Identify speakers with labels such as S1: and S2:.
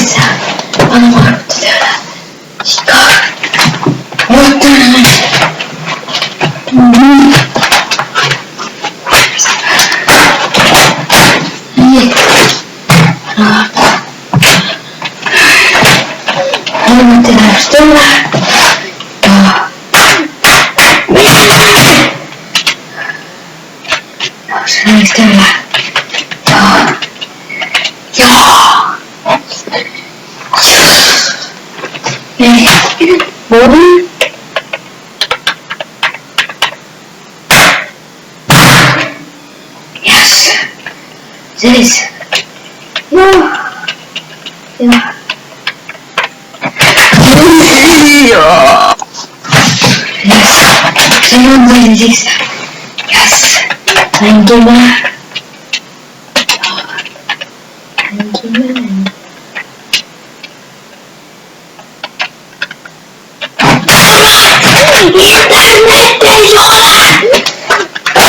S1: さ、マルトだよな。違う。終わったら何？初めての人がその人がボルYes This No Yeah Yes Everybody thinks Yes Thank you man Thank you man Internet